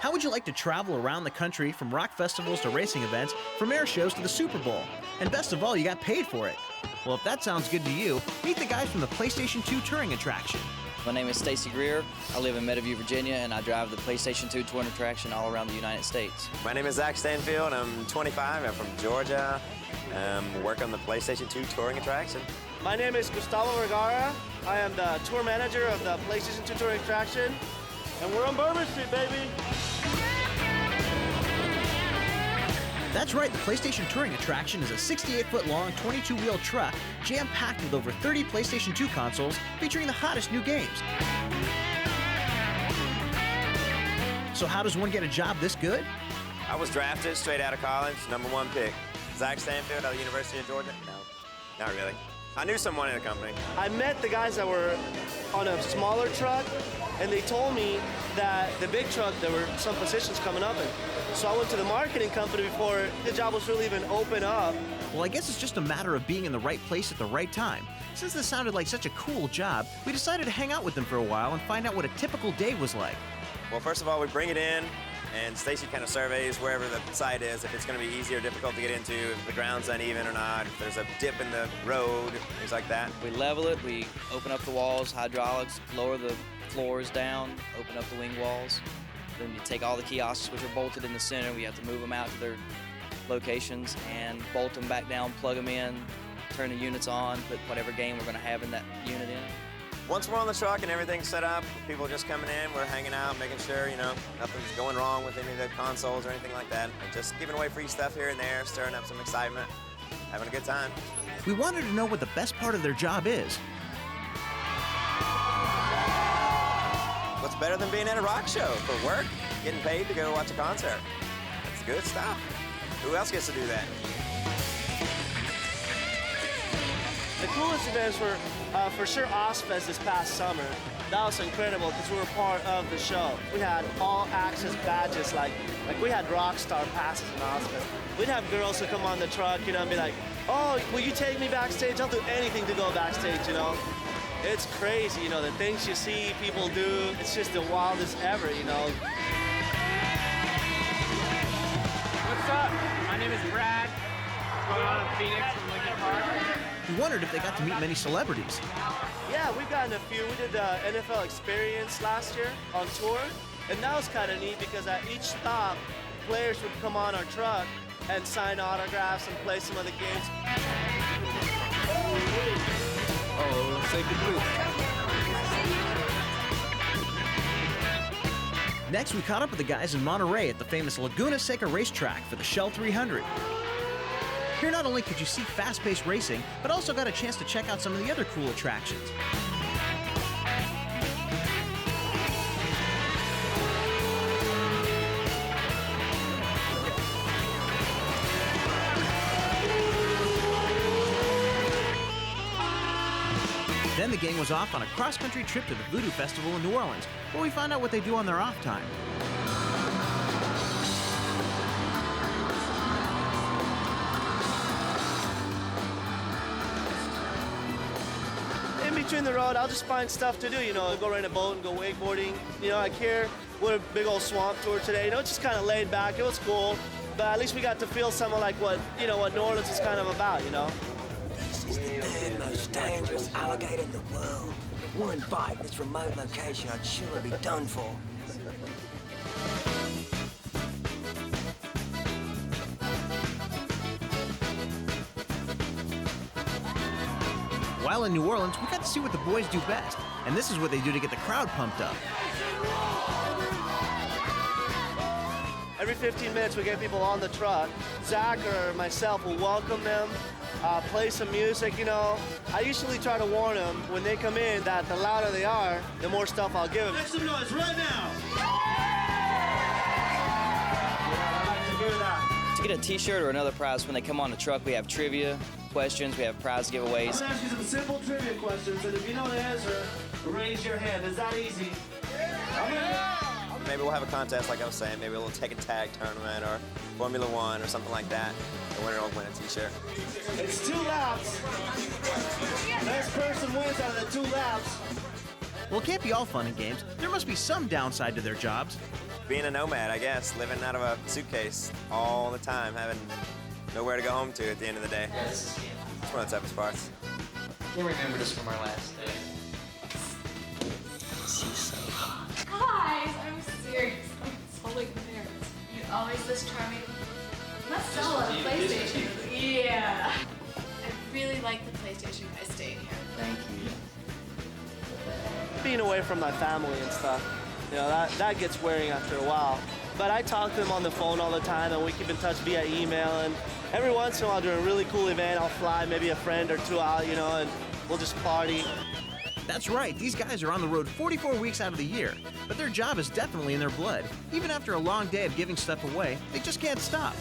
How would you like to travel around the country from rock festivals to racing events, from air shows to the Super Bowl? And best of all, you got paid for it. Well, if that sounds good to you, meet the guys from the PlayStation 2 touring attraction. My name is Stacy Greer. I live in Meadowview, Virginia, and I drive the PlayStation 2 touring attraction all around the United States. My name is Zach Stanfield. I'm 25. I'm from Georgia. Work on the PlayStation 2 touring attraction. My name is Gustavo Vergara. I am the tour manager of the PlayStation 2 touring attraction. And we're on Bourbon Street, baby. That's right, the PlayStation Touring Attraction is a 68-foot-long, 22-wheel truck jam-packed with over 30 PlayStation 2 consoles featuring the hottest new games. So how does one get a job this good? I was drafted straight out of college, #1 pick. Zach Stanfield out of the University of Georgia? No, not really. I knew someone in the company. I met the guys that were on a smaller truck, and they told me that the big truck, there were some positions coming up in. So I went to the marketing company before the job was really even open up. Well, I guess it's just a matter of being in the right place at the right time. Since this sounded like such a cool job, we decided to hang out with them for a while and find out what a typical day was like. Well, first of all, we bring it in, and Stacy kind of surveys wherever the site is, if it's going to be easy or difficult to get into, if the ground's uneven or not, if there's a dip in the road, things like that. We level it, we open up the walls, hydraulics, lower the floors down, open up the wing walls. Then you take all the kiosks, which are bolted in the center, we have to move them out to their locations and bolt them back down, plug them in, turn the units on, put whatever game we're going to have in that unit in. Once we're on the truck and everything's set up, people are just coming in, we're hanging out, making sure, nothing's going wrong with any of the consoles or anything like that. And just giving away free stuff here and there, stirring up some excitement, having a good time. We wanted to know what the best part of their job is. What's better than being at a rock show for work, getting paid to go watch a concert? That's good stuff. Who else gets to do that? The coolest events were, for sure, Ozfest this past summer. That was incredible because we were part of the show. We had all access badges, like we had rock star passes in Ozfest. We'd have girls who come on the truck, and be like, "Oh, will you take me backstage? I'll do anything to go backstage, It's crazy, the things you see people do, it's just the wildest ever, What's up? My name is Brad. I'm going out of Phoenix from Lincoln Park. We wondered if they got to meet many celebrities. Yeah, we've gotten a few. We did the NFL Experience last year on tour, and that was kind of neat because at each stop, players would come on our truck and sign autographs and play some of the games. Oh, safety blue. Next, we caught up with the guys in Monterey at the famous Laguna Seca racetrack for the Shell 300. Here, not only could you see fast-paced racing, but also got a chance to check out some of the other cool attractions. Then the gang was off on a cross-country trip to the Voodoo Festival in New Orleans, where we found out what they do on their off time. In between the road, I'll just find stuff to do, go rent a boat and go wakeboarding. Like here, we're a big old swamp tour today. It's just kind of laid back. It was cool, but at least we got to feel some of like what New Orleans is kind of about, This is the third most dangerous alligator in the world. One bite in this remote location, I'd surely be done for. While in New Orleans, we got to see what the boys do best, and this is what they do to get the crowd pumped up. Every 15 minutes, we get people on the truck. Zach or myself will welcome them, play some music, I usually try to warn them when they come in that the louder they are, the more stuff I'll give them. Make some noise right now! I like to hear that. To get a t-shirt or another prize when they come on the truck, we have trivia questions, we have prize giveaways. I'm gonna ask you some simple trivia questions, and if you know the answer, raise your hand. Is that easy? Maybe we'll have a contest, like I was saying. Maybe we'll take a tag tournament or Formula One or something like that. The winner will win a t-shirt. It's 2 laps. Best person wins out of the 2 laps. Well, it can't be all fun and games. There must be some downside to their jobs. Being a nomad, I guess, living out of a suitcase all the time, having nowhere to go home to at the end of the day. It's one of the toughest parts. I can't remember this from our last day. Guys, I'm serious. I'm totally embarrassed. You always this charming. Let's sell a PlayStation. Yeah. I really like the PlayStation guys staying here. Thank you. Being away from my family and stuff, you know, that gets wearing after a while. But I talk to them on the phone all the time, and we keep in touch via email. And every once in a while, during a really cool event, I'll fly maybe a friend or two out, you know, and we'll just party. That's right, these guys are on the road 44 weeks out of the year, but their job is definitely in their blood. Even after a long day of giving stuff away, they just can't stop.